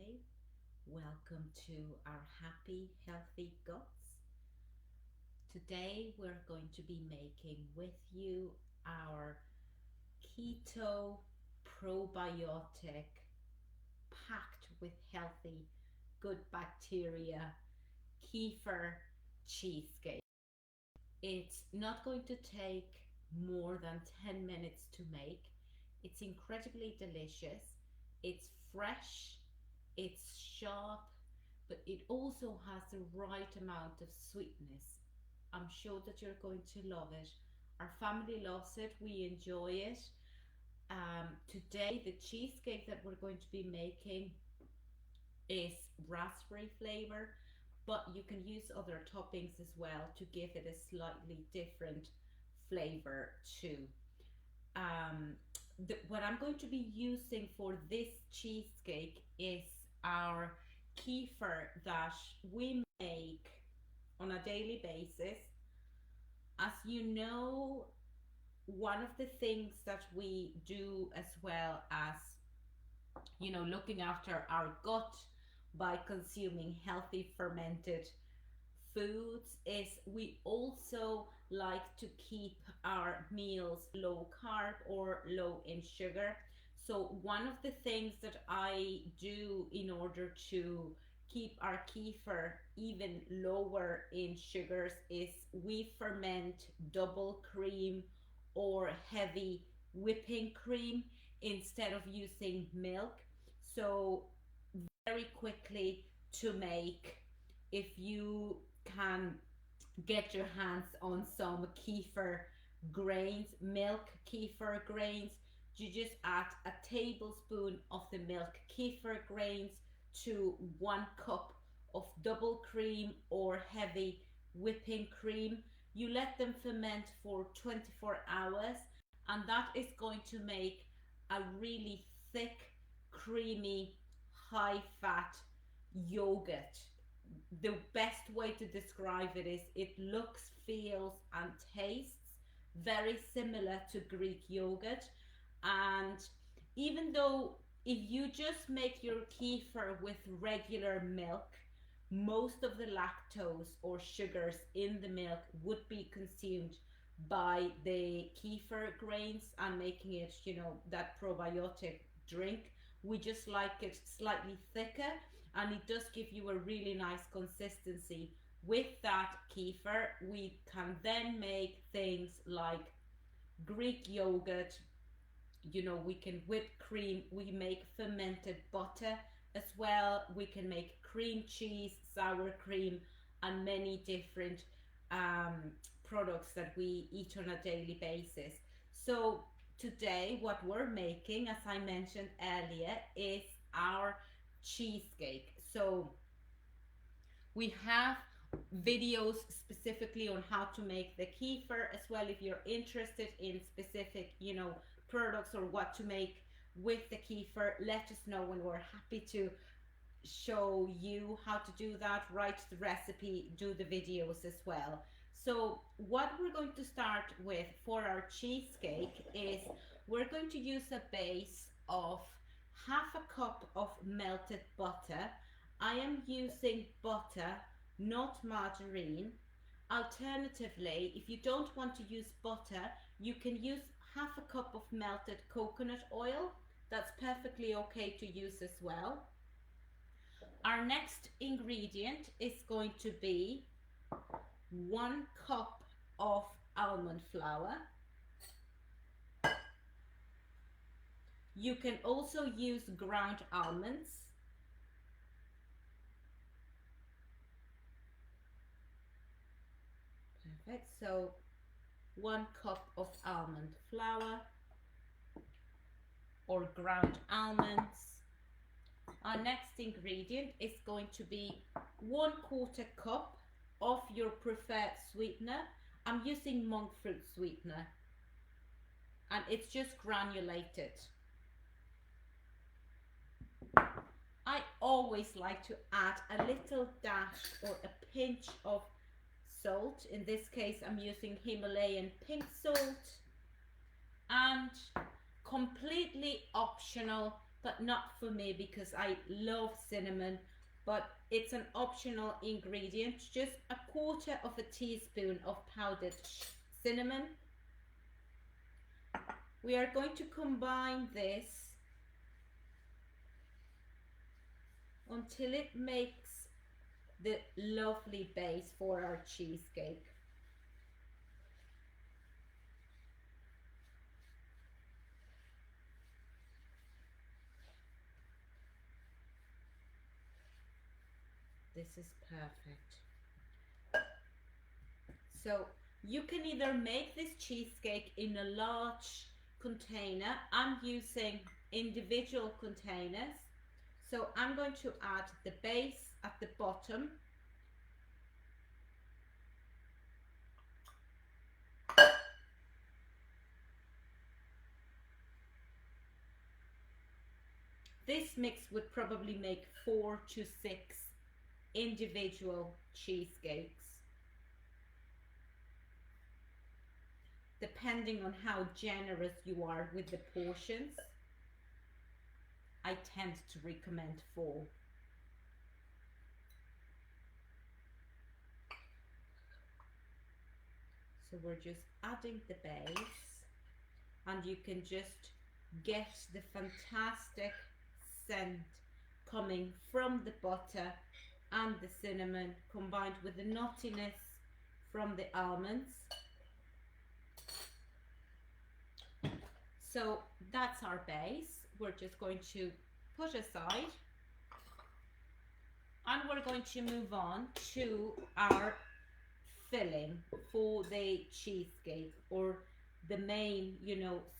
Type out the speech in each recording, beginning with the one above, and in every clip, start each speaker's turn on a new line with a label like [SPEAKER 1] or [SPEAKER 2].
[SPEAKER 1] everybody. Welcome to our Happy Healthy Guts. Today we're going to be making with you our keto probiotic packed with healthy good bacteria kefir cheesecake. It's not going to take more than 10 minutes to make. It's incredibly delicious. It's fresh, it's sharp, but it also has the right amount of sweetness. I'm sure that you're going to love it. Our family loves it, we enjoy it. Today, the cheesecake that we're going to be making is raspberry flavor, but you can use other toppings as well to give it a slightly different flavor too. Um, what I'm going to be using for this cheesecake is our kefir that we make on a daily basis. As you know, one of the things that we do as well as, looking after our gut by consuming healthy fermented foods is we also like to keep our meals low carb or low in sugar. So one of the things that I do in order to keep our kefir even lower in sugars is we ferment double cream or heavy whipping cream instead of using milk. So very quickly to make, if you can get your hands on some kefir grains, milk kefir grains, you just add a tablespoon of the milk kefir grains to 1 cup of double cream or heavy whipping cream. You let them ferment for 24 hours, and that is going to make a really thick, creamy, high fat yogurt. The best way to describe it is it looks, feels, and tastes very similar to Greek yogurt. And even though if you just make your kefir with regular milk, most of the lactose or sugars in the milk would be consumed by the kefir grains and making it, that probiotic drink. We just like it slightly thicker, and it does give you a really nice consistency. With that kefir, we can then make things like Greek yogurt. We can whip cream, we make fermented butter as well, we can make cream cheese, sour cream, and many different products that we eat on a daily basis. So today what we're making, as I mentioned earlier, is our cheesecake. So we have videos specifically on how to make the kefir as well. If you're interested in specific, products or what to make with the kefir, let us know, and we're happy to show you how to do that, write the recipe, do the videos as well. So what we're going to start with for our cheesecake is we're going to use a base of 1/2 cup of melted butter. I am using butter, not margarine. Alternatively, if you don't want to use butter, you can use 1/2 cup of melted coconut oil. That's perfectly okay to use as well. Our next ingredient is going to be 1 cup of almond flour. You can also use ground almonds. Perfect. So 1 cup of almond flour or ground almonds. Our next ingredient is going to be 1/4 cup of your preferred sweetener. I'm using monk fruit sweetener, and it's just granulated. I always like to add a little dash or a pinch of salt. In this case, I'm using Himalayan pink salt. And completely optional, but not for me because I love cinnamon. But it's an optional ingredient. Just a quarter of a teaspoon of powdered cinnamon. We are going to combine this until it makes the lovely base for our cheesecake. This is perfect. So you can either make this cheesecake in a large container. I'm using individual containers. So I'm going to add the base at the bottom. This mix would probably make 4 to 6 individual cheesecakes, depending on how generous you are with the portions. I tend to recommend 4. So we're just adding the base, and you can just get the fantastic scent coming from the butter and the cinnamon combined with the nuttiness from the almonds. So that's our base. We're just going to put aside, and we're going to move on to our filling for the cheesecake, or the main,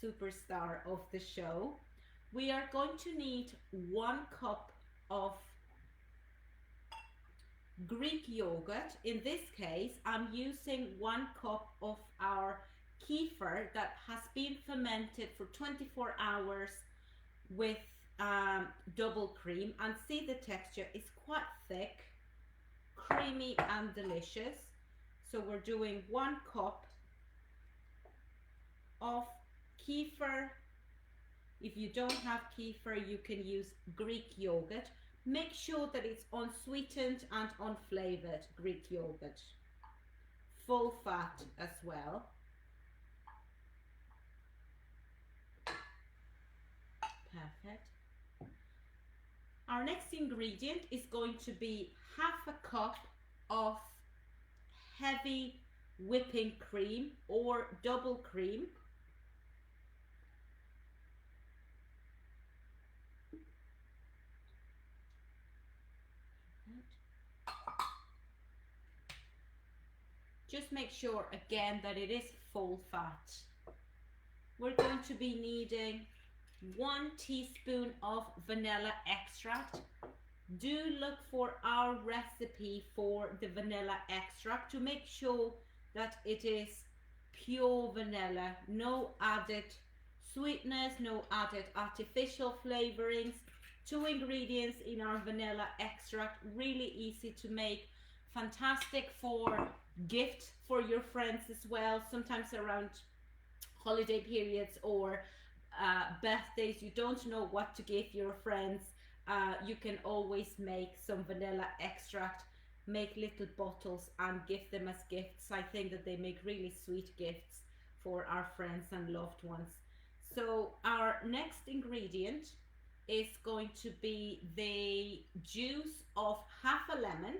[SPEAKER 1] superstar of the show. We are going to need 1 cup of Greek yogurt. In this case, I'm using 1 cup of our kefir that has been fermented for 24 hours with double cream, and see the texture is quite thick, creamy and delicious. So we're doing 1 cup of kefir. If you don't have kefir, you can use Greek yogurt. Make sure that it's unsweetened and unflavored Greek yogurt. Full fat as well. Perfect. Our next ingredient is going to be half a cup of heavy whipping cream or double cream. Just make sure again that it is full fat. We're going to be needing 1 teaspoon of vanilla extract. Do look for our recipe for the vanilla extract to make sure that it is pure vanilla, no added sweetness, no added artificial flavorings. 2 ingredients in our vanilla extract, really easy to make, fantastic for gift for your friends as well. Sometimes around holiday periods or birthdays, you don't know what to give your friends. You can always make some vanilla extract, make little bottles and give them as gifts. I think that they make really sweet gifts for our friends and loved ones. So our next ingredient is going to be the juice of half a lemon.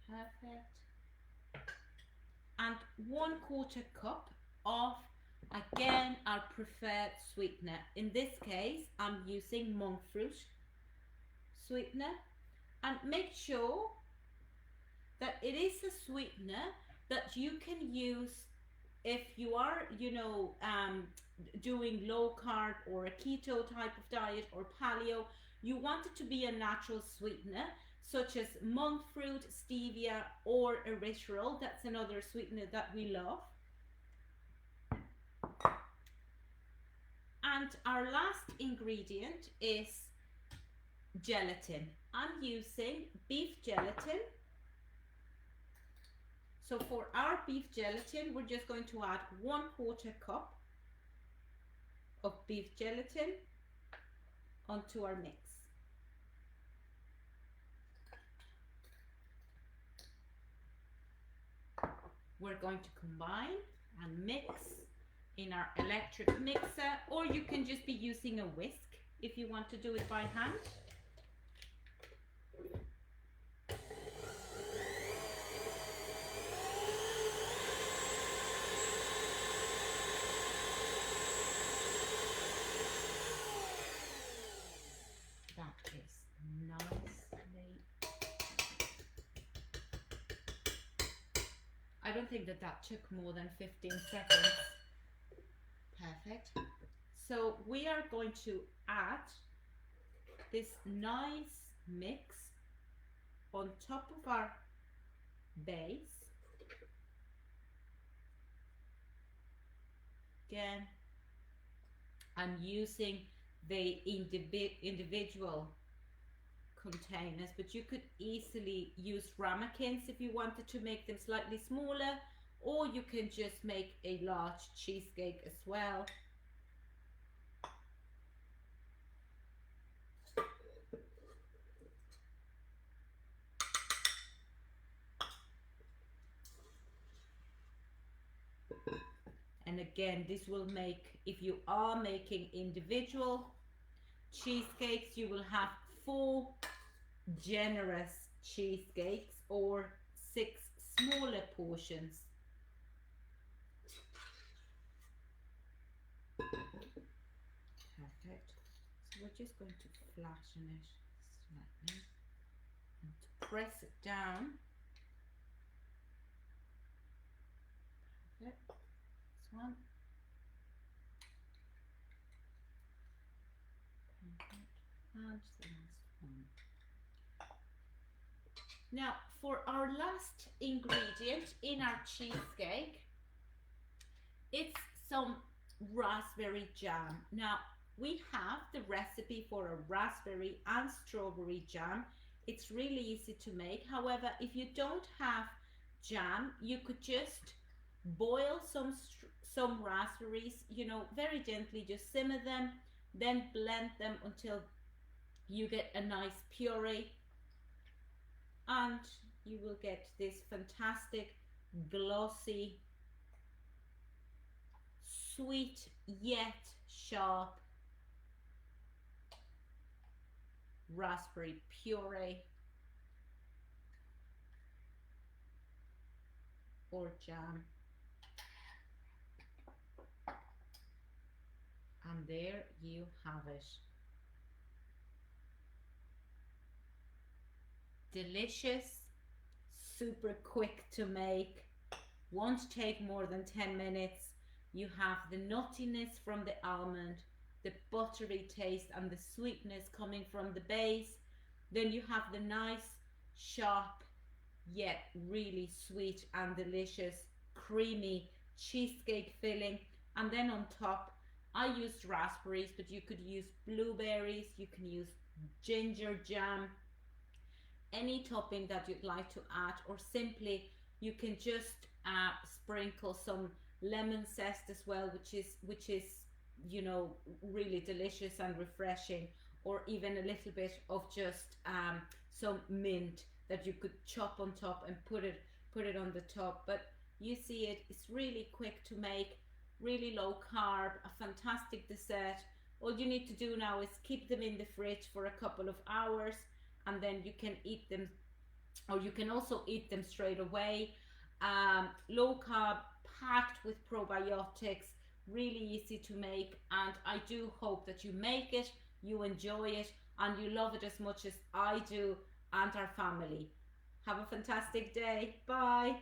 [SPEAKER 1] Perfect. And 1/4 cup of, again, our preferred sweetener. In this case, I'm using monk fruit sweetener. And make sure that it is a sweetener that you can use if you are, doing low carb or a keto type of diet or paleo. You want it to be a natural sweetener, such as monk fruit, stevia, or erythritol. That's another sweetener that we love. And our last ingredient is gelatin. I'm using beef gelatin. So for our beef gelatin, we're just going to add 1/4 cup of beef gelatin onto our mix. We're going to combine and mix in our electric mixer, or you can just be using a whisk if you want to do it by hand. That is nicely. I don't think that took more than 15 seconds. Perfect. So we are going to add this nice mix on top of our base. Again, I'm using the individual containers, but you could easily use ramekins if you wanted to make them slightly smaller, or you can just make a large cheesecake as well. And again, this will make, if you are making individual cheesecakes, you will have 4 generous cheesecakes or 6 smaller portions. Perfect. So we're just going to flatten it slightly and to press it down. Perfect. This one. Perfect. And the last one. Now for our last ingredient in our cheesecake, it's some raspberry jam. Now we have the recipe for a raspberry and strawberry jam. It's really easy to make. However, if you don't have jam, you could just boil some raspberries, you know, very gently, just simmer them, then blend them until you get a nice puree, and you will get this fantastic glossy, sweet yet sharp raspberry puree or jam. And there you have it. Delicious, super quick to make, won't take more than 10 minutes. You have the nuttiness from the almond, the buttery taste and the sweetness coming from the base. Then you have the nice, sharp, yet really sweet and delicious, creamy cheesecake filling. And then on top, I used raspberries, but you could use blueberries, you can use ginger jam, any topping that you'd like to add, or simply you can just sprinkle some lemon zest as well, which is you know, really delicious and refreshing, or even a little bit of just some mint that you could chop on top and put it on the top. But you see, it's really quick to make, really low carb, a fantastic dessert. All you need to do now is keep them in the fridge for a couple of hours, and then you can eat them, or you can also eat them straight away. Low carb, packed with probiotics, really easy to make, and I do hope that you make it, you enjoy it, and you love it as much as I do and our family. Have a fantastic day. Bye.